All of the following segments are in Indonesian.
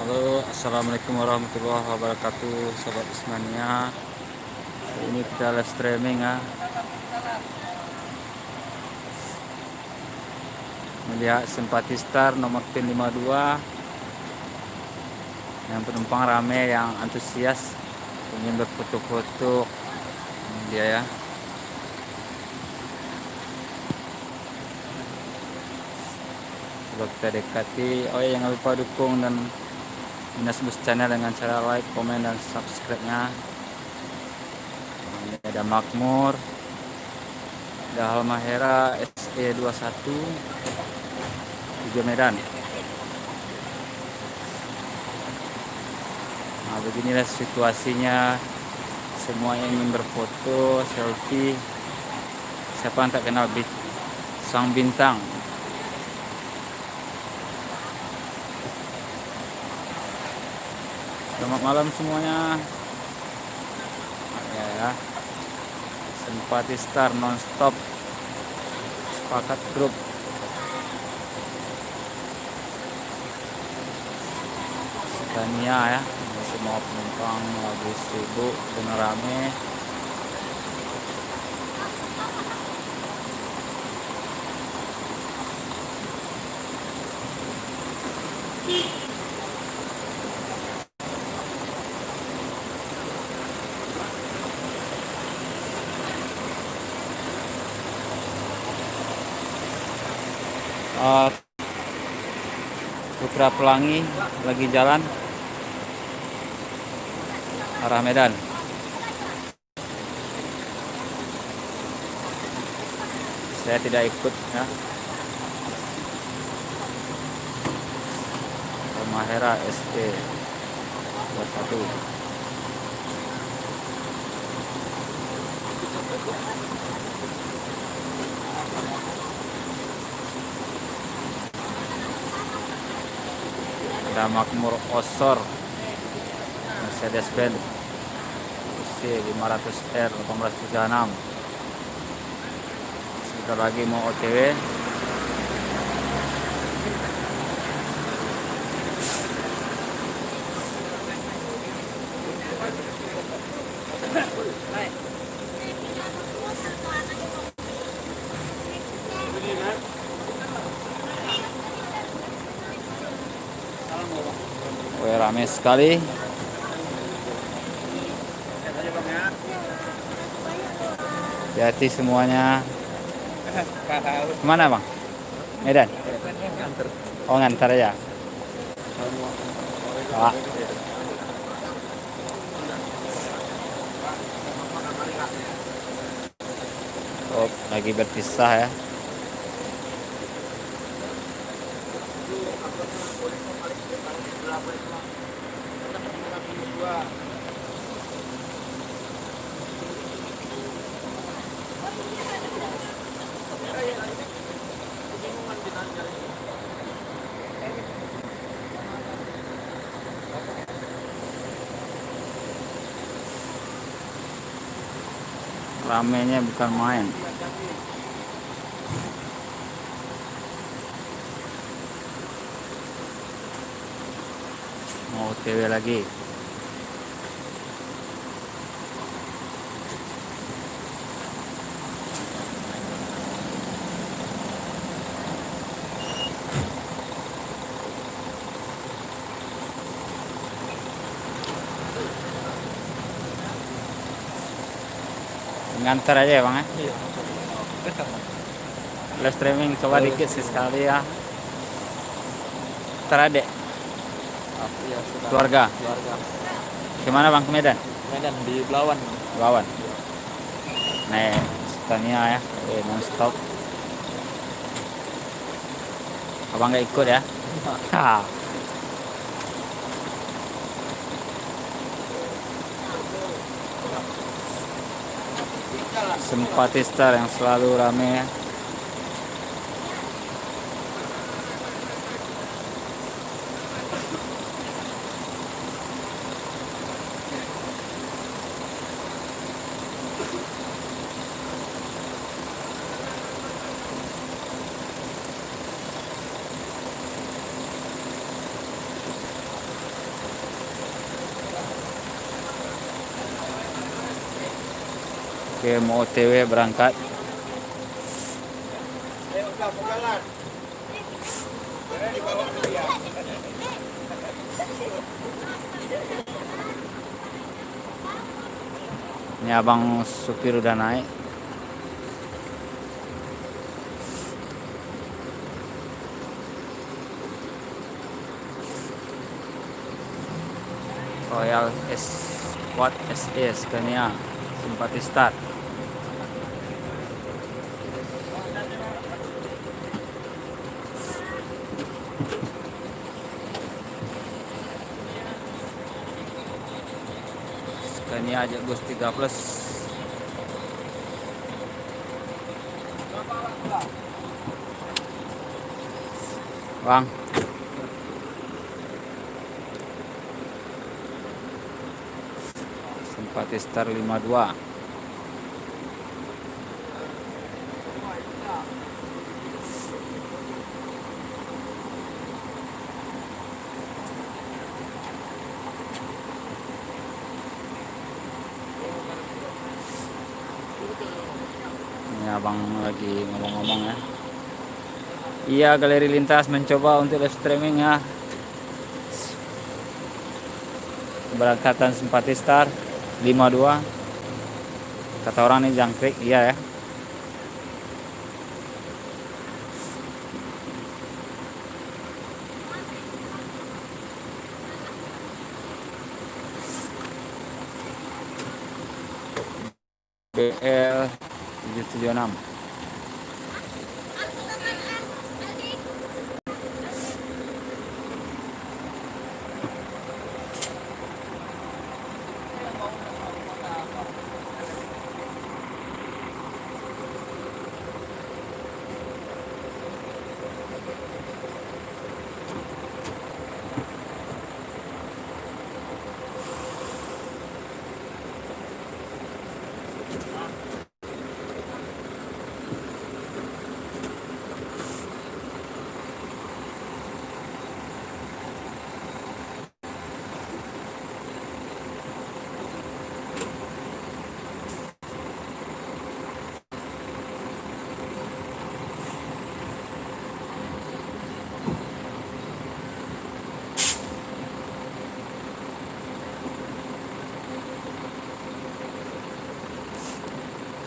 Halo, assalamualaikum warahmatullahi wabarakatuh, sobat Ismania. Ini kita live streaming ya, melihat Simpati Star nomor pin 52 yang penumpang rame, yang antusias ingin berfoto-foto. Ini dia ya. Coba kita dekati. Oh ya, jangan lupa dukung dan Dinas Bus Channel dengan cara like, komen, dan subscribe-nya. Ini ada Makmur, ada Halmahera SE21 tujuan Medan. Nah, beginilah situasinya, semua ingin berfoto, selfie. Siapa yang tak kenal sang bintang? Selamat malam semuanya. Ya, Simpati Star nonstop, sepakat grup. Tania ya, semua penumpang lagi sibuk dan rame. Putra Pelangi lagi jalan arah Medan. Saya tidak ikut ya. Halmahera SE 21. Ada Makmur Osor Mercedes-Benz C500R 1836. Sebentar lagi mau OTW. Ramai sekali. Hati-hati semuanya. Kemana bang? Medan? Oh, ngantar ya. Pak. Oh, lagi berpisah ya. Ramenya bukan main. Mau OTW lagi. Ngantar aja ya bang ya? Iya. Live streaming coba dikit sih sekali ya. Teradek Iya, keluarga. Gimana bang ke Medan? Medan di Belawan. Lawan. Nih, Tania ya, non-stop. Abang nggak ikut ya? Ha. Simpati Star yang selalu rame ya. Oke, mau OTW berangkat. Ini abang supir udah naik. Royal Squad SE Scania Simpati Star. Scania aja Bus 3 Plus. Bang, Simpati Star 52. Ini abang lagi ngomong-ngomong ya. Iya, Galeri Lintas mencoba untuk live streaming ya. Keberangkatan Simpati Star 52. Kata orang nih jangkrik, iya ya. BL 776.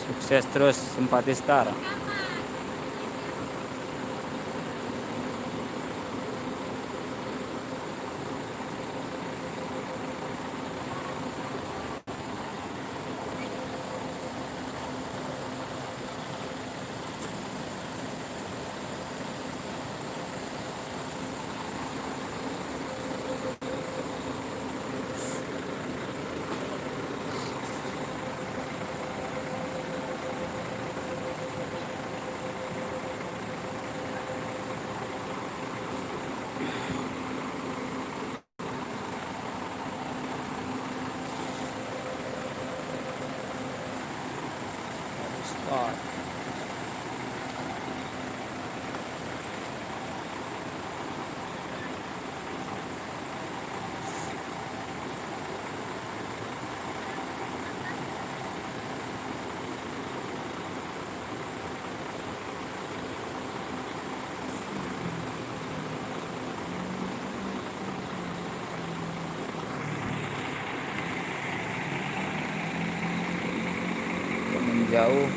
Sukses terus Simpati Star. Start. Menjauh.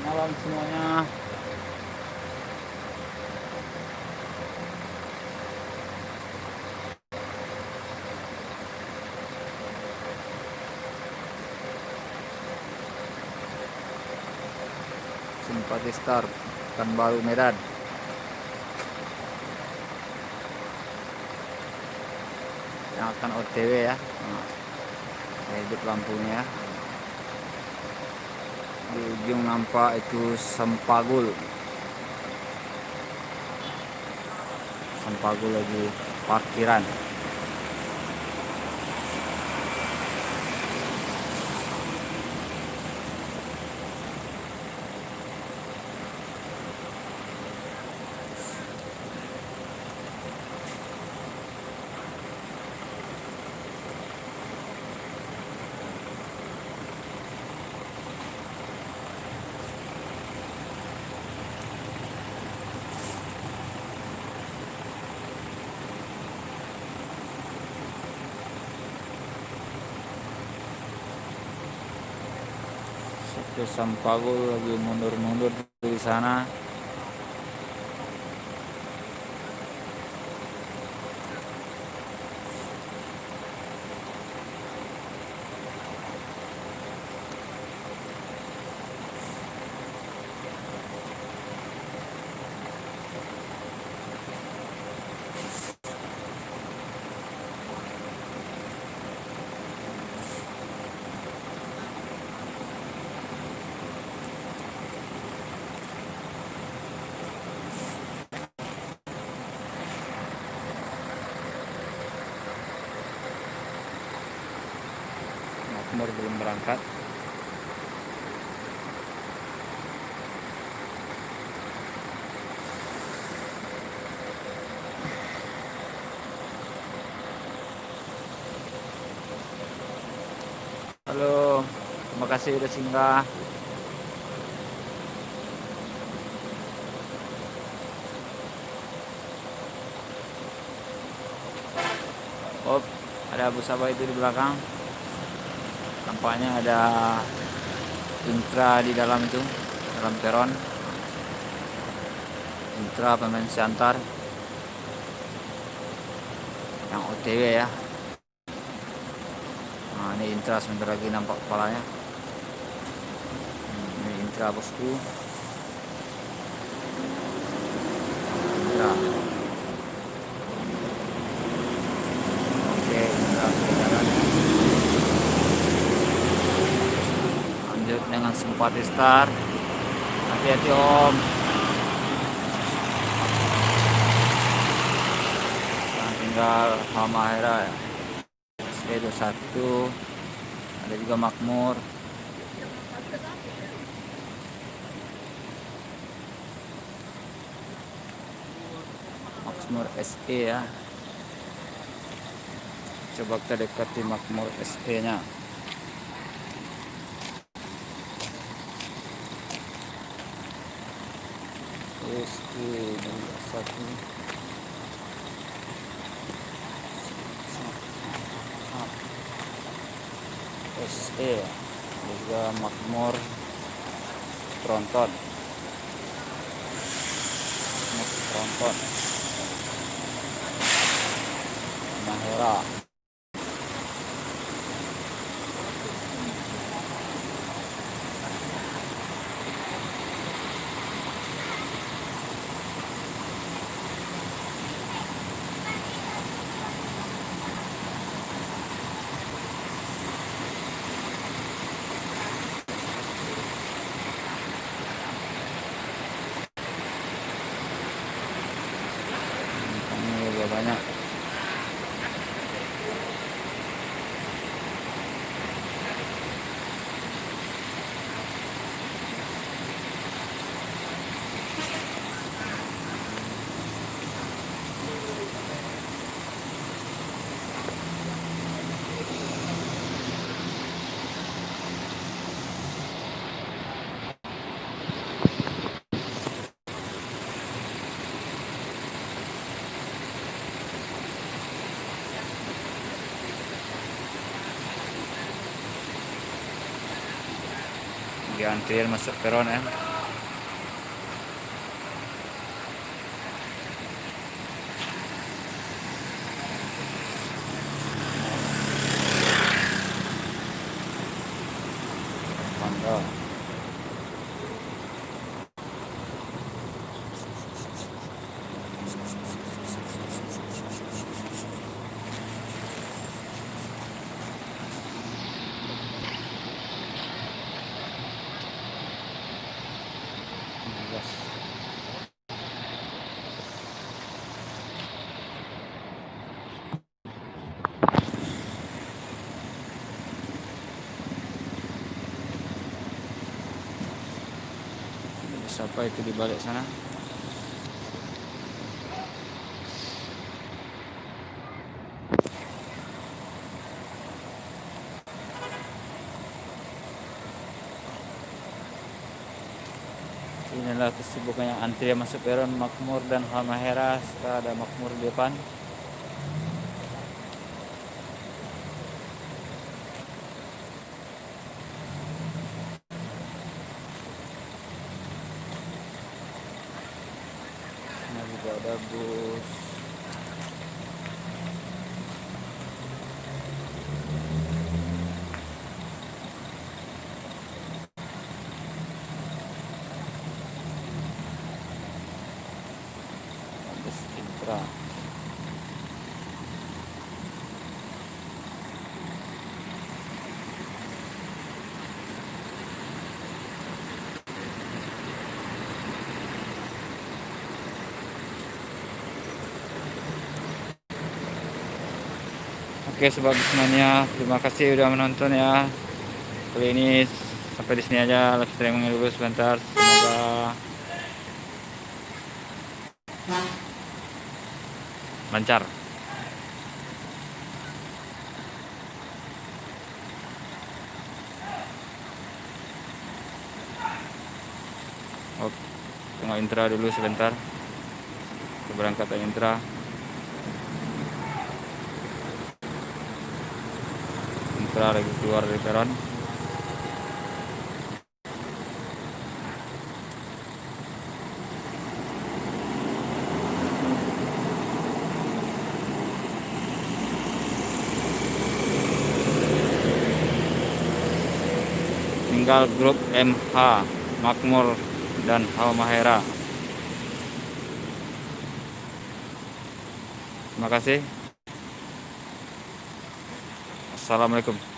malam semuanya. Simpati Star Pekanbaru Medan. Yang akan OTW ya. Hidup lampunya. Di ujung nampak itu Sempagul. Sempagul lagi parkiran. Terus Sampagul lagi mundur-mundur di sana. Makmur belum berangkat. Halo, terima kasih udah singgah. Oh, ada Abu Sabah itu di belakang. Tampaknya ada Intra di dalam itu, dalam peron. Intra pemain Siantar yang OTW ya. Nah, ini Intra sebentar lagi nampak kepalanya. Ini Intra bosku. Intra. Oke, Intra jalan. Lanjut dengan Simpati Star. Hati-hati Om. Nah, tinggal Halmahera ya. SD21. Ada juga Makmur. Makmur SE ya. Coba kita dekati Makmur SE nya. SE 21 SE juga Makmur Tronton. Mahera. Ini juga banyak. Di antrian masuk peron ya. apa itu di balik sana. Inilah kesibukannya antri masuk peron Makmur dan Halmahera. Setelah ada Makmur di depan. Nah, juga ada bus. Bus Intra. Oke sobat semuanya, terima kasih udah menonton ya. Kali ini sampai di sini aja, live streaming dulu sebentar. Semoga lancar. Oke, tengok intra dulu sebentar. Keberangkatan intra. Intra lagi keluar dari peron. Tinggal grup MH, Makmur dan Halmahera. Terima kasih. Assalamualaikum.